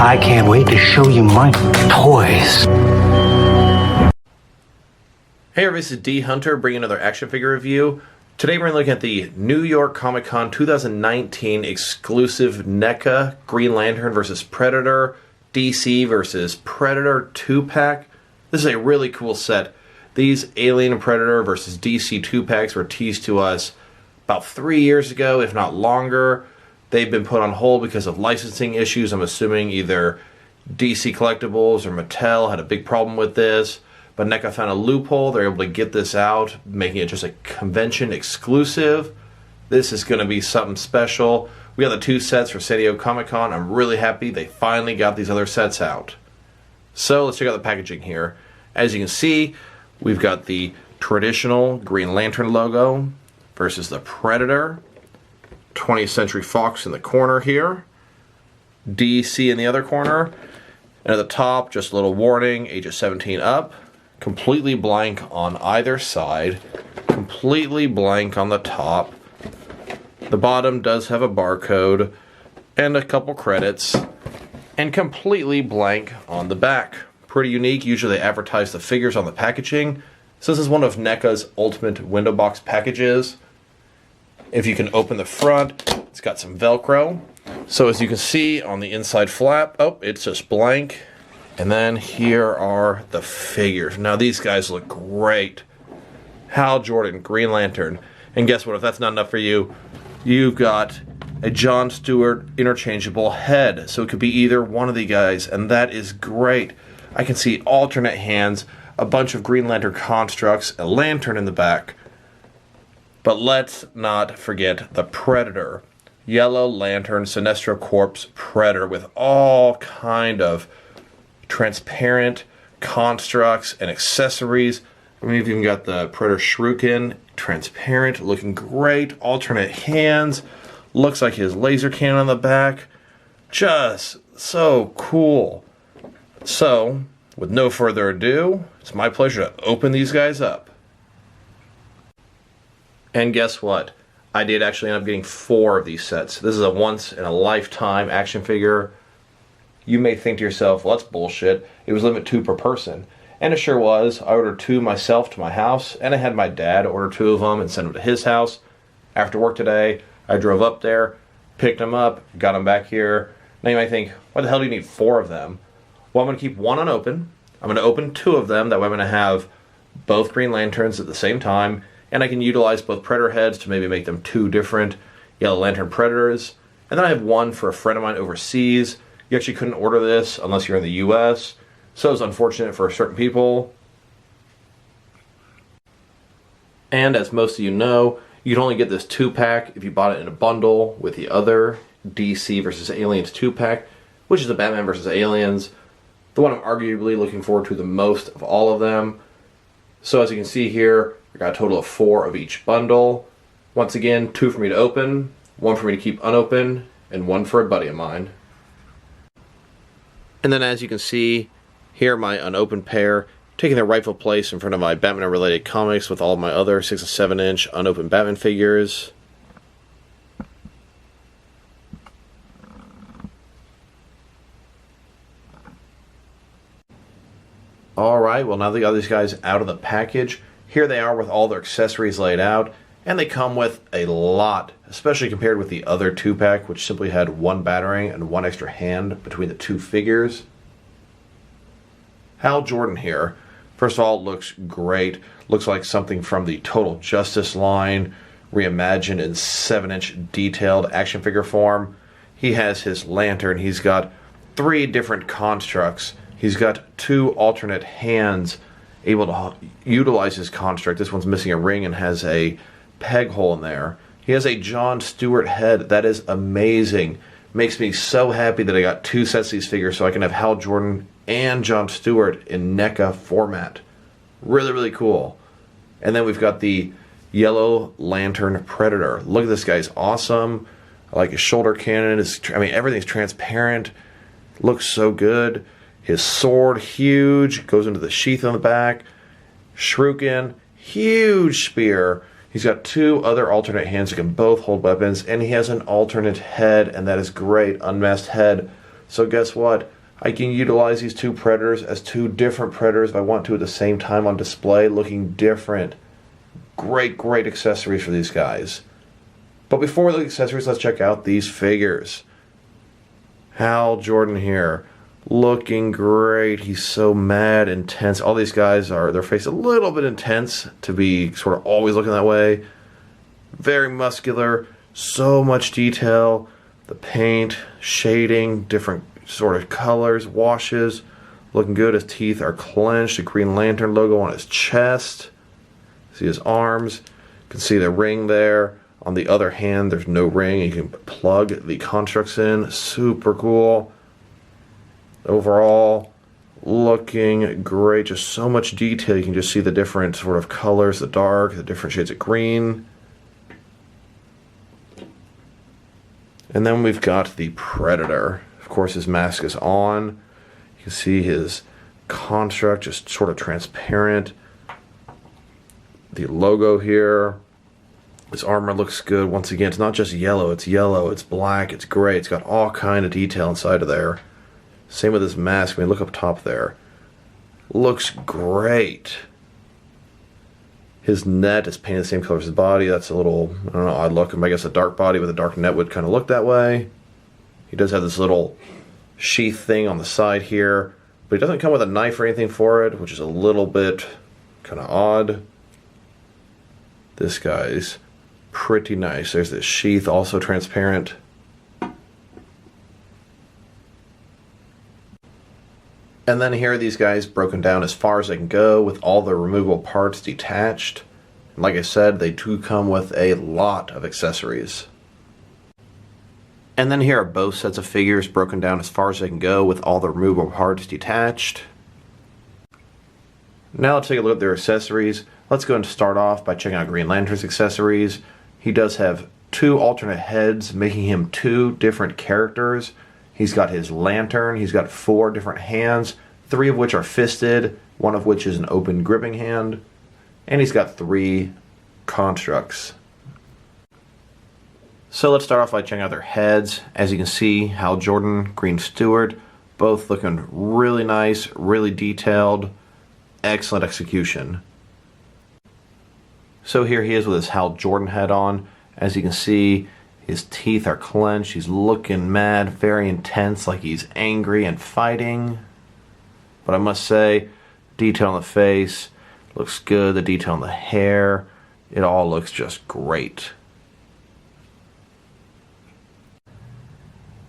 I can't wait to show you my toys. Hey, this is D Hunter bringing another action figure review. Today we're looking at the New York Comic Con 2019 exclusive NECA Green Lantern vs. Predator, DC vs. Predator 2-pack. This is a really cool set. These Alien and Predator vs. DC 2-packs were teased to us about 3 years ago, if not longer. They've been put on hold because of licensing issues. I'm assuming either DC Collectibles or Mattel had a big problem with this. But NECA found a loophole. They're able to get this out, making it just a convention exclusive. This is going to be something special. We got the 2 sets for San Diego Comic Con. I'm really happy they finally got these other sets out. So let's check out the packaging here. As you can see, we've got the traditional Green Lantern logo versus the Predator. 20th Century Fox in the corner here. DC in the other corner. And at the top, just a little warning, ages 17 up. Completely blank on either side. Completely blank on the top. The bottom does have a barcode and a couple credits. And completely blank on the back. Pretty unique. Usually they advertise the figures on the packaging. So this is one of NECA's ultimate window box packages. If you can open the front, it's got some Velcro. So as you can see on the inside flap, oh, it's just blank. And then here are the figures. Now these guys look great. Hal Jordan, Green Lantern. And guess what? If that's not enough for you, you've got a John Stewart interchangeable head. So it could be either one of the guys, and that is great. I can see alternate hands, a bunch of Green Lantern constructs, a lantern in the back. But let's not forget the Predator. Yellow Lantern Sinestro Corps Predator with all kind of transparent constructs and accessories. We've even got the Predator Shuriken, transparent, looking great. Alternate hands. Looks like his laser cannon on the back. Just so cool. So, with no further ado, it's my pleasure to open these guys up. And guess what? I did actually end up getting 4 of these sets. This is a once-in-a-lifetime action figure. You may think to yourself, well, that's bullshit. It was limited 2 per person. And it sure was. I ordered 2 myself to my house, and I had my dad order 2 of them and send them to his house. After work today, I drove up there, picked them up, got them back here. Now you might think, why the hell do you need 4 of them? Well, I'm going to keep 1 unopened. I'm going to open 2 of them. That way I'm going to have both Green Lanterns at the same time. And I can utilize both Predator heads to maybe make them 2 different Yellow Lantern Predators. And then I have 1 for a friend of mine overseas. You actually couldn't order this unless you're in the US. So it's unfortunate for certain people. And as most of you know, you can only get this 2-pack if you bought it in a bundle with the other DC vs. Aliens 2-pack, which is the Batman vs. Aliens. The one I'm arguably looking forward to the most of all of them. So as you can see here, I got a total of 4 of each bundle. Once again, 2 for me to open, 1 for me to keep unopened, and 1 for a buddy of mine. And then as you can see, here my unopened pair, taking their rightful place in front of my Batman-related comics with all of my other 6 and 7 inch unopened Batman figures. Alright, well now they got these guys out of the package. Here they are with all their accessories laid out, and they come with a lot, especially compared with the other 2-pack, which simply had 1 batarang and 1 extra hand between the 2 figures. Hal Jordan here, first of all, looks great. Looks like something from the Total Justice line, reimagined in 7-inch detailed action figure form. He has his lantern, he's got 3 different constructs. He's got 2 alternate hands able to utilize his construct. This one's missing a ring and has a peg hole in there. He has a John Stewart head. That is amazing. Makes me so happy that I got 2 sets of these figures so I can have Hal Jordan and John Stewart in NECA format. Really, really cool. And then we've got the Yellow Lantern Predator. Look at this guy's awesome. I like his shoulder cannon. Everything's transparent. Looks so good. His sword, huge, goes into the sheath on the back. Shuriken, huge spear. He's got 2 other alternate hands that can both hold weapons, and he has an alternate head, and that is great, unmasked head. So guess what? I can utilize these two Predators as two different Predators if I want to at the same time on display, looking different. Great, great accessories for these guys. But before we look at accessories, let's check out these figures. Hal Jordan here, looking great. He's so mad, intense. All these guys are, their face a little bit intense to be sort of always looking that way. Very muscular, so much detail. The paint, shading, different sort of colors, washes. Looking good. His teeth are clenched. The Green Lantern logo on his chest. See his arms. You can see the ring there. On the other hand, there's no ring. You can plug the constructs in. Super cool. Overall, looking great. Just so much detail. You can just see the different sort of colors, the dark, the different shades of green. And then we've got the Predator. Of course, his mask is on. You can see his construct just sort of transparent. The logo here. His armor looks good. Once again, it's not just yellow, it's black, it's gray. It's got all kind of detail inside of there. Same with his mask. I mean, look up top there. Looks great. His net is painted the same color as his body. That's a little, I don't know, odd look. I guess a dark body with a dark net would kind of look that way. He does have this little sheath thing on the side here, but he doesn't come with a knife or anything for it, which is a little bit kind of odd. This guy's pretty nice. There's this sheath, also transparent. And then here are these guys broken down as far as they can go with all the removable parts detached. And like I said, they do come with a lot of accessories. And then here are both sets of figures broken down as far as they can go with all the removable parts detached. Now let's take a look at their accessories. Let's go and start off by checking out Green Lantern's accessories. He does have two alternate heads, making him two different characters. He's got his lantern, he's got 4 different hands, 3 of which are fisted, 1 of which is an open gripping hand, and he's got 3 constructs. So let's start off by checking out their heads. As you can see, Hal Jordan, Green Stewart, both looking really nice, really detailed, excellent execution. So here he is with his Hal Jordan head on. As you can see, his teeth are clenched. He's looking mad, very intense, like he's angry and fighting. But I must say, detail on the face looks good. The detail on the hair, it all looks just great.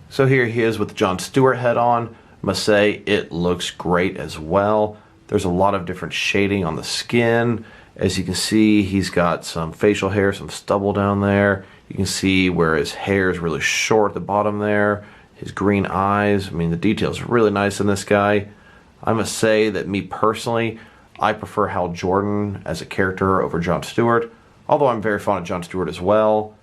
So here he is with the John Stewart head on. Must say, it looks great as well. There's a lot of different shading on the skin. As you can see, he's got some facial hair, some stubble down there. You can see where his hair is really short at the bottom there. His green eyes. I mean, the detail's really nice in this guy. I must say that me personally, I prefer Hal Jordan as a character over John Stewart, although I'm very fond of John Stewart as well.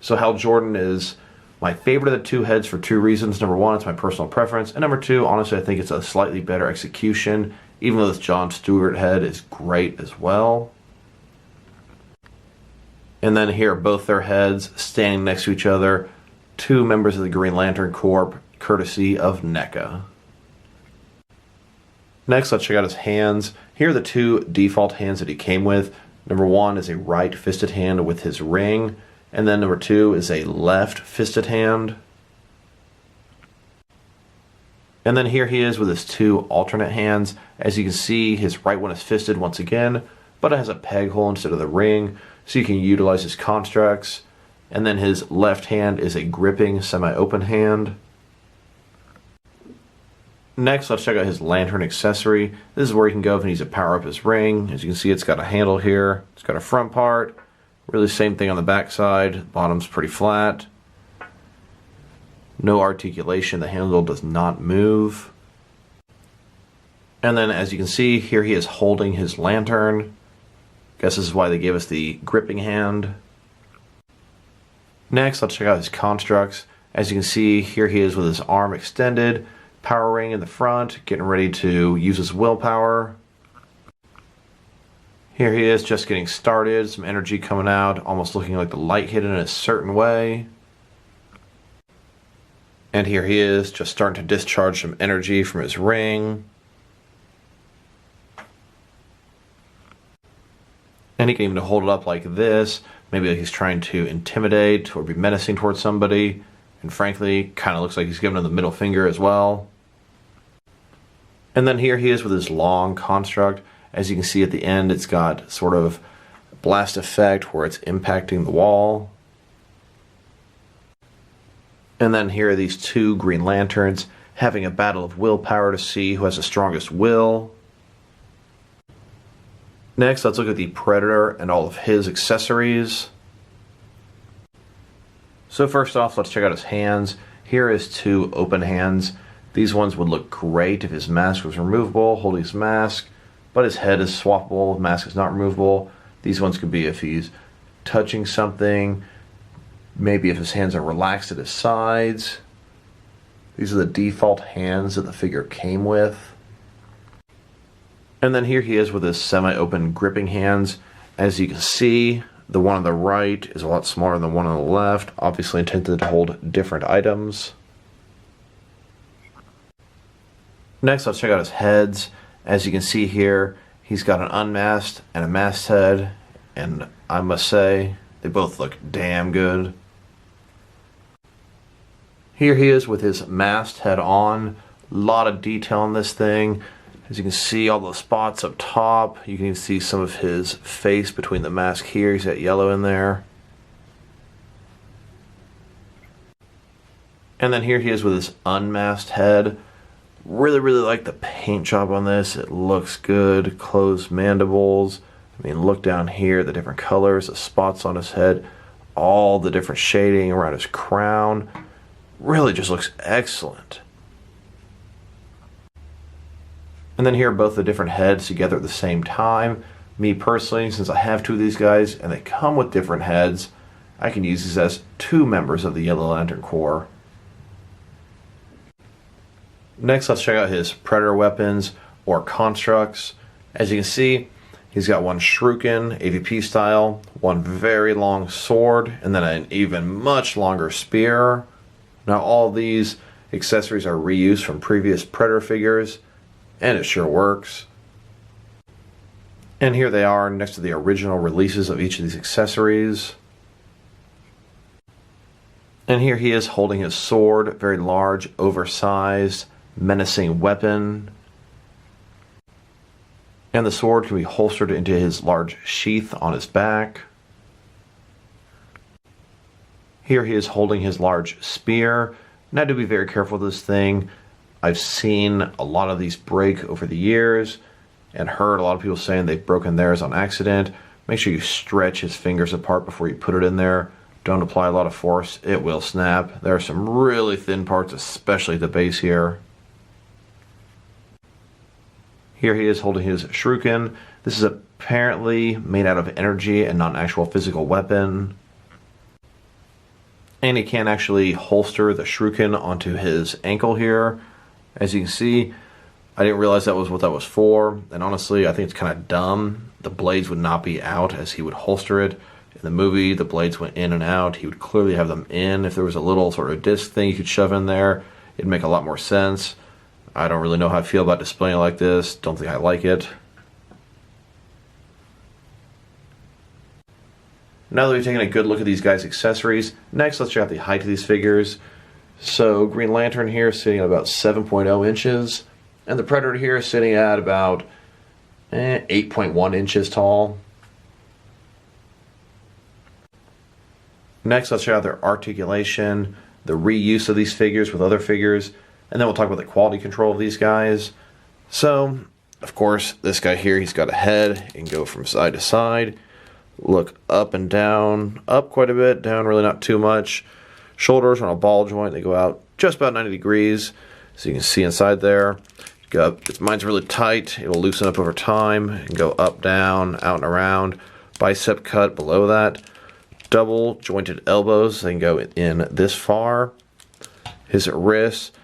So Hal Jordan is my favorite of the 2 heads for 2 reasons. Number 1, it's my personal preference. And number 2, honestly, I think it's a slightly better execution, even though this John Stewart head is great as well. And then here are both their heads standing next to each other. 2 members of the Green Lantern Corps, courtesy of Neca. Next, let's check out his hands. Here are the 2 default hands that he came with. Number 1 is a right fisted hand with his ring. And then number 2 is a left fisted hand. And then here he is with his 2 alternate hands. As you can see, his right one is fisted once again, but it has a peg hole instead of the ring, so you can utilize his constructs. And then his left hand is a gripping, semi-open hand. Next, let's check out his lantern accessory. This is where he can go if he needs to power up his ring. As you can see, it's got a handle here. It's got a front part. Really same thing on the back side. Bottom's pretty flat. No articulation. The handle does not move. And then as you can see, here he is holding his lantern. Guess this is why they gave us the gripping hand. Next, let's check out his constructs. As you can see, here he is with his arm extended, power ring in the front, getting ready to use his willpower. Here he is just getting started, some energy coming out, almost looking like the light hit in a certain way. And here he is, just starting to discharge some energy from his ring. And he can even hold it up like this. Maybe like he's trying to intimidate or be menacing towards somebody. And frankly, kind of looks like he's giving him the middle finger as well. And then here he is with his long construct. As you can see at the end, it's got sort of blast effect where it's impacting the wall. And then here are these two Green Lanterns having a battle of willpower to see who has the strongest will. Next, let's look at the Predator and all of his accessories. So first off, let's check out his hands. Here is two open hands. These ones would look great if his mask was removable, holding his mask, but his head is swappable, his mask is not removable. These ones could be if he's touching something, maybe if his hands are relaxed at his sides. These are the default hands that the figure came with. And then here he is with his semi-open gripping hands. As you can see, the one on the right is a lot smaller than the one on the left, obviously intended to hold different items. Next, let's check out his heads. As you can see here, he's got an unmasked and a masked head, and I must say, they both look damn good. Here he is with his masked head on. A lot of detail on this thing. As you can see, all the spots up top. You can even see some of his face between the mask here. He's got yellow in there. And then here he is with his unmasked head. Really like the paint job on this. It looks good. Closed mandibles. I mean, look down here, the different colors, the spots on his head, all the different shading around his crown. Really just looks excellent. And then here are both the different heads together at the same time. Me personally, since I have two of these guys and they come with different heads, I can use these as two members of the Yellow Lantern Corps. Next, let's check out his Predator weapons or constructs. As you can see, he's got one shuriken, AVP style, one very long sword, and then an even much longer spear. Now all of these accessories are reused from previous Predator figures, and it sure works. And here they are next to the original releases of each of these accessories. And here he is holding his sword, very large, oversized, menacing weapon. And the sword can be holstered into his large sheath on his back. Here he is holding his large spear. Now, to be very careful with this thing. I've seen a lot of these break over the years and heard a lot of people saying they've broken theirs on accident. Make sure you stretch his fingers apart before you put it in there. Don't apply a lot of force. It will snap. There are some really thin parts, especially at the base here. Here he is holding his shuriken. This is apparently made out of energy and not an actual physical weapon. And he can actually holster the shuriken onto his ankle here. As you can see, I didn't realize that was what that was for. And honestly, I think it's kind of dumb. The blades would not be out as he would holster it. In the movie, the blades went in and out. He would clearly have them in. If there was a little sort of disc thing you could shove in there, it'd make a lot more sense. I don't really know how I feel about displaying it like this. Don't think I like it. Now that we've taken a good look at these guys' accessories, next let's check out the height of these figures. So Green Lantern here is sitting at about 7.0 inches, and the Predator here is sitting at about 8.1 inches tall. Next, let's check out their articulation, the reuse of these figures with other figures, and then we'll talk about the quality control of these guys. So, of course, this guy here, he's got a head. He can go from side to side, look up and down, up quite a bit, down really not too much. Shoulders on a ball joint, they go out just about 90 degrees, so you can see inside there. If mine's really tight, it'll loosen up over time and go up, down, out and around. Bicep cut below that. Double jointed elbows, they can go in this far. His wrist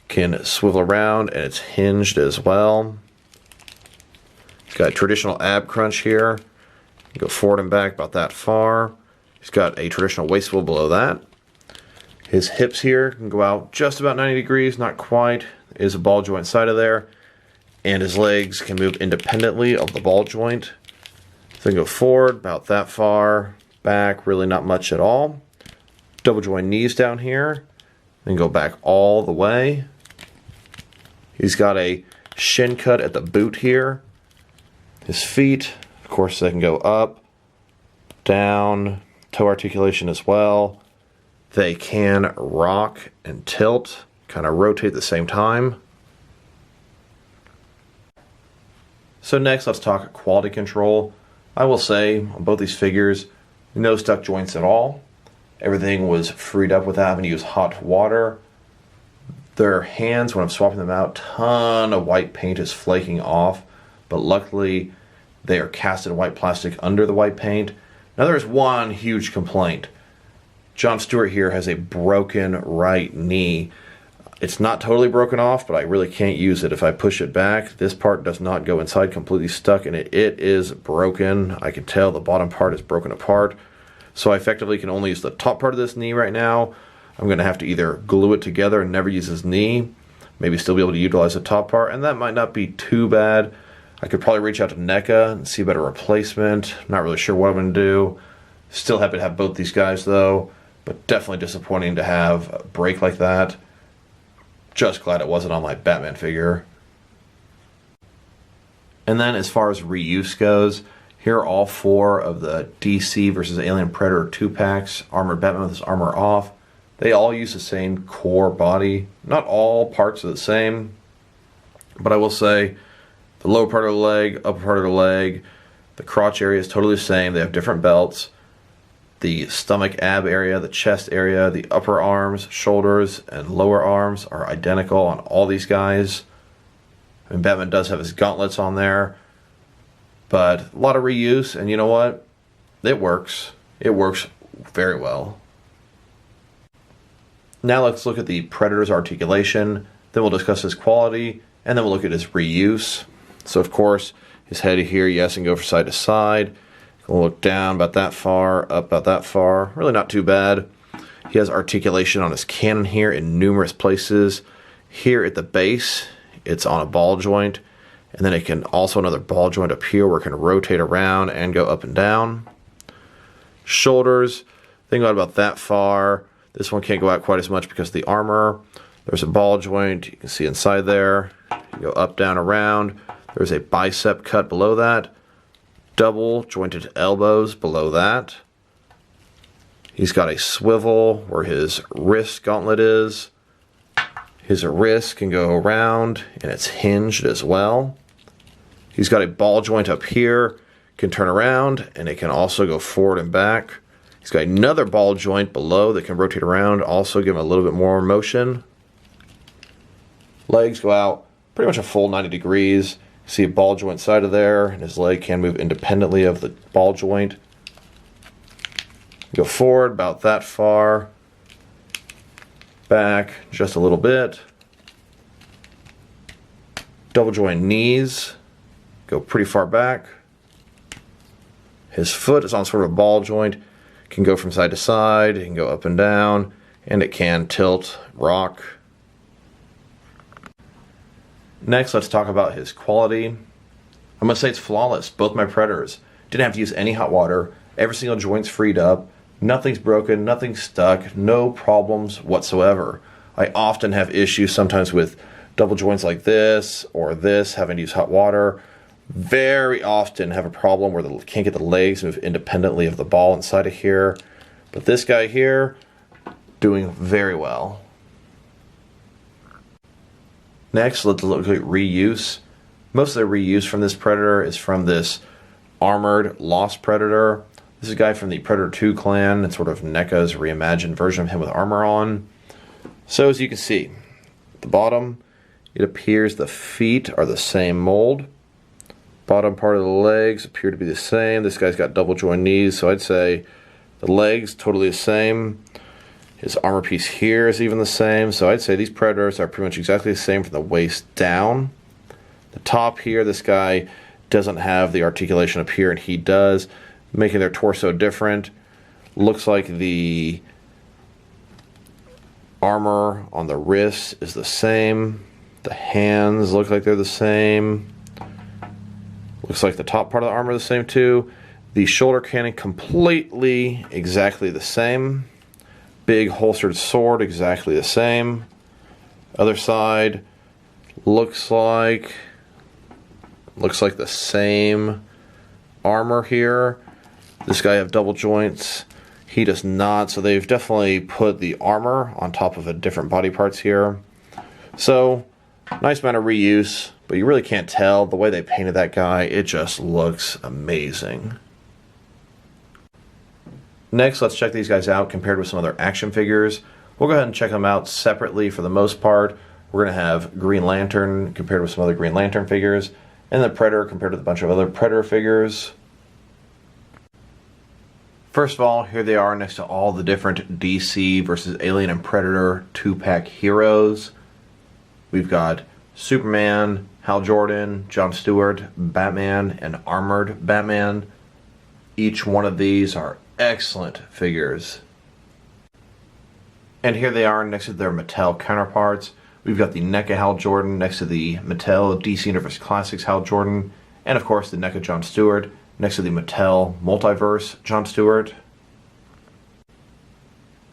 can swivel around and it's hinged as well. Got a traditional ab crunch here. Go forward and back about that far. He's got a traditional waist swivel below that. His hips here can go out just about 90 degrees, not quite. Is a ball joint side of there. And his legs can move independently of the ball joint. Then go forward about that far. Back, really not much at all. Double joint knees down here. Then go back all the way. He's got a shin cut at the boot here. His feet, of course, they can go up, down, toe articulation as well. They can rock and tilt, kind of rotate at the same time. So next, let's talk quality control. I will say, on both these figures, no stuck joints at all. Everything was freed up without having to use hot water. Their hands, when I'm swapping them out, ton of white paint is flaking off, but luckily they are cast in white plastic under the white paint. Now there's one huge complaint. John Stewart here has a broken right knee. It's not totally broken off, but I really can't use it. If I push it back, this part does not go inside, completely stuck, and it is broken. I can tell the bottom part is broken apart. So I effectively can only use the top part of this knee right now. I'm going to have to either glue it together and never use his knee, maybe still be able to utilize the top part, and that might not be too bad. I could probably reach out to Neca and see about a replacement. Not really sure what I'm going to do. Still happy to have both these guys though, but definitely disappointing to have a break like that. Just glad it wasn't on my Batman figure. And then as far as reuse goes, here are all four of the DC versus Alien Predator 2-packs. Armored Batman with his armor off. They all use the same core body. Not all parts are the same, but I will say the lower part of the leg, upper part of the leg, the crotch area is totally the same. They have different belts. The stomach ab area, the chest area, the upper arms, shoulders, and lower arms are identical on all these guys. I mean, Batman does have his gauntlets on there, but a lot of reuse, and you know what? It works. It works very well. Now let's look at the Predator's articulation, then we'll discuss his quality, and then we'll look at his reuse. So of course, his head here, yes, and go from side to side. We'll look down about that far, up about that far. Really not too bad. He has articulation on his cannon here in numerous places. Here at the base, it's on a ball joint, and then it can also another ball joint up here where it can rotate around and go up and down. Shoulders, they can go out about that far. This one can't go out quite as much because of the armor. There's a ball joint, you can see inside there. You go up, down, around. There's a bicep cut below that. Double jointed elbows below that. He's got a swivel where his wrist gauntlet is. His wrist can go around and it's hinged as well. He's got a ball joint up here, can turn around, and it can also go forward and back. He's got another ball joint below that can rotate around, also give him a little bit more motion. Legs go out pretty much a full 90 degrees. See a ball joint side of there, and his leg can move independently of the ball joint. Go forward about that far. Back just a little bit. Double joint knees. Go pretty far back. His foot is on sort of a ball joint. Can go from side to side, it can go up and down, and it can tilt, rock. Next, let's talk about his quality. I'm going to say it's flawless. Both my Predators. Didn't have to use any hot water. Every single joint's freed up. Nothing's broken, nothing's stuck, no problems whatsoever. I often have issues sometimes with double joints like this or this, having to use hot water. Very often have a problem where they can't get the legs to move independently of the ball inside of here. But this guy here, doing very well. Next, let's look at reuse. Most of the reuse from this Predator is from this armored Lost Predator. This is a guy from the Predator 2 clan. It's sort of Neca's reimagined version of him with armor on. So as you can see, at the bottom, it appears the feet are the same mold. Bottom part of the legs appear to be the same. This guy's got double joint knees, so I'd say the legs totally the same. His armor piece here is even the same, so I'd say these Predators are pretty much exactly the same from the waist down. The top here, this guy doesn't have the articulation up here, and he does, making their torso different. Looks like the Armor on the wrists is the same. The hands look like they're the same. Looks like the top part of the armor is the same too. The shoulder cannon completely exactly the same. Big holstered sword exactly the same. Other side looks like the same armor here. This guy have double joints. He does not, so they've definitely put the armor on top of a different body parts here. So, nice amount of reuse, but you really can't tell. The way they painted that guy, it just looks amazing. Next, let's check these guys out compared with some other action figures. We'll go ahead and check them out separately for the most part. We're going to have Green Lantern compared with some other Green Lantern figures, and the Predator compared with a bunch of other Predator figures. First of all, here they are next to all the different DC versus Alien and Predator 2-pack heroes. We've got Superman, Hal Jordan, John Stewart, Batman, and Armored Batman. Each one of these are excellent figures. And here they are next to their Mattel counterparts. We've got the Neca Hal Jordan next to the Mattel DC Universe Classics Hal Jordan, and of course the Neca John Stewart next to the Mattel Multiverse John Stewart.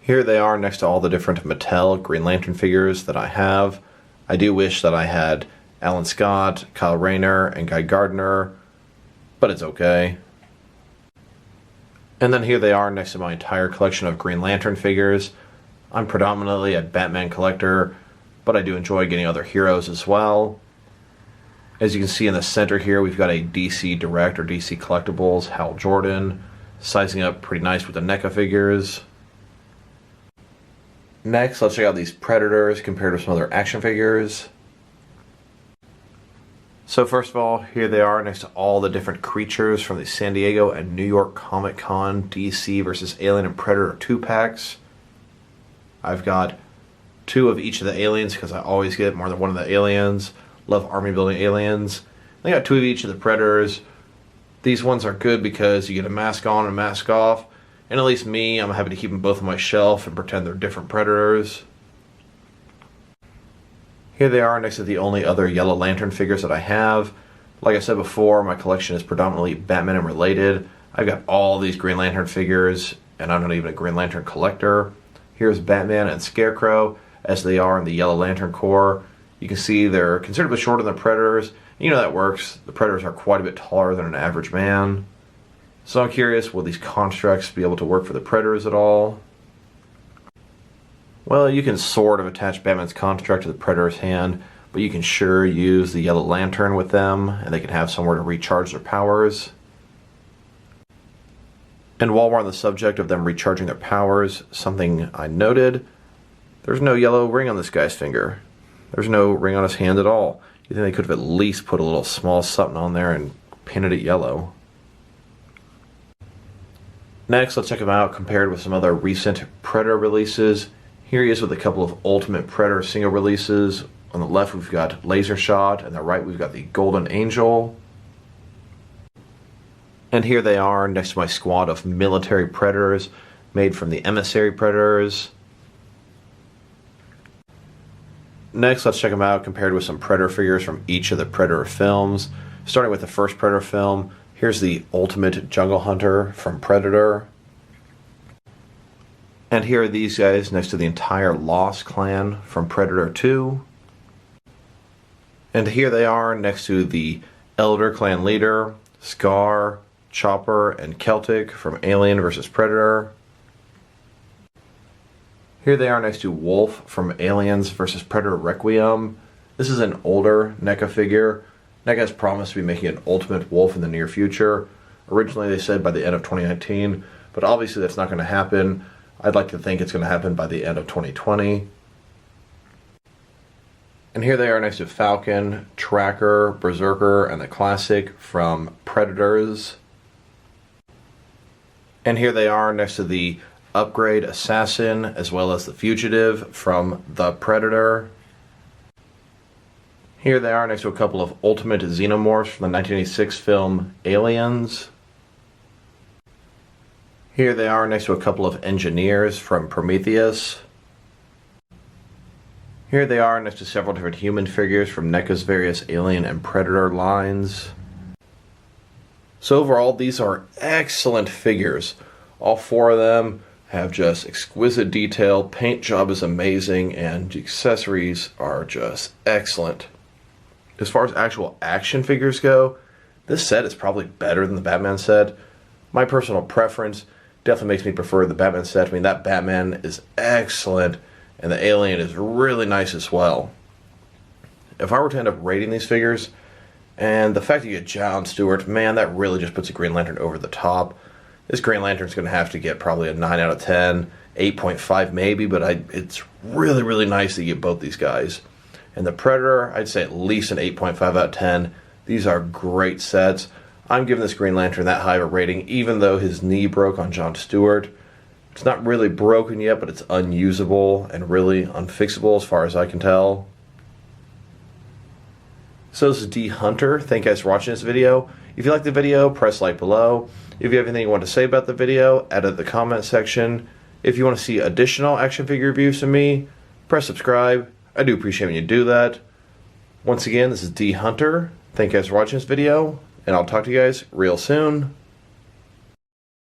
Here they are next to all the different Mattel Green Lantern figures that I have. I do wish that I had Alan Scott, Kyle Rayner, and Guy Gardner, but it's okay. And then here they are next to my entire collection of Green Lantern figures. I'm predominantly a Batman collector, but I do enjoy getting other heroes as well. As you can see in the center here, we've got a DC Direct or DC Collectibles Hal Jordan, sizing up pretty nice with the NECA figures. Next, let's check out these Predators compared with some other action figures. So first of all, here they are next to all the different creatures from the San Diego and New York Comic Con DC versus Alien and Predator 2-packs. I've got 2 of each of the aliens because I always get more than one of the aliens. Love army building aliens. I got 2 of each of the Predators. These ones are good because you get a mask on and a mask off. And at least me, I'm happy to keep them both on my shelf and pretend they're different Predators. Here they are next to the only other Yellow Lantern figures that I have. Like I said before, my collection is predominantly Batman and related. I've got all these Green Lantern figures, and I'm not even a Green Lantern collector. Here's Batman and Scarecrow, as they are in the Yellow Lantern Corps. You can see they're considerably shorter than the Predators. You know that works. The Predators are quite a bit taller than an average man. So I'm curious, will these constructs be able to work for the Predators at all? Well, you can sort of attach Batman's construct to the Predator's hand, but you can sure use the Yellow Lantern with them, and they can have somewhere to recharge their powers. And while we're on the subject of them recharging their powers, something I noted, there's no yellow ring on this guy's finger. There's no ring on his hand at all. You think they could have at least put a little small something on there and painted it yellow. Next, let's check him out compared with some other recent Predator releases. Here he is with a couple of Ultimate Predator single releases. On the left we've got Laser Shot, and on the right we've got the Golden Angel. And here they are next to my squad of military Predators made from the Emissary Predators. Next, let's check them out compared with some Predator figures from each of the Predator films. Starting with the first Predator film, here's the Ultimate Jungle Hunter from Predator. And here are these guys next to the entire Lost Clan from Predator 2. And here they are next to the Elder Clan leader, Scar, Chopper, and Celtic from Alien vs. Predator. Here they are next to Wolf from Aliens vs. Predator Requiem. This is an older NECA figure. NECA has promised to be making an Ultimate Wolf in the near future. Originally they said by the end of 2019, but obviously that's not going to happen. I'd like to think it's going to happen by the end of 2020. And here they are next to Falcon, Tracker, Berserker, and the Classic from Predators. And here they are next to the Upgrade Assassin, as well as the Fugitive from the Predator. Here they are next to a couple of Ultimate Xenomorphs from the 1986 film Aliens. Here they are next to a couple of Engineers from Prometheus. Here they are next to several different human figures from NECA's various Alien and Predator lines. So overall, these are excellent figures. All four of them have just exquisite detail, paint job is amazing, and the accessories are just excellent. As far as actual action figures go, this set is probably better than the Batman set. My personal preference definitely makes me prefer the Batman set. I mean, that Batman is excellent, and the Alien is really nice as well. If I were to end up rating these figures, and the fact that you get John Stewart, man, that really just puts a Green Lantern over the top. This Green Lantern's going to have to get probably a 9 out of 10, 8.5 maybe, but it's really, really nice that you get both these guys. And the Predator, I'd say at least an 8.5 out of 10. These are great sets. I'm giving this Green Lantern that high of a rating, even though his knee broke on John Stewart. It's not really broken yet, but it's unusable and really unfixable as far as I can tell. So this is D Hunter. Thank you guys for watching this video. If you liked the video, press like below. If you have anything you want to say about the video, add it in the comment section. If you want to see additional action figure reviews from me, press subscribe. I do appreciate when you do that. Once again, this is D Hunter. Thank you guys for watching this video, and I'll talk to you guys real soon.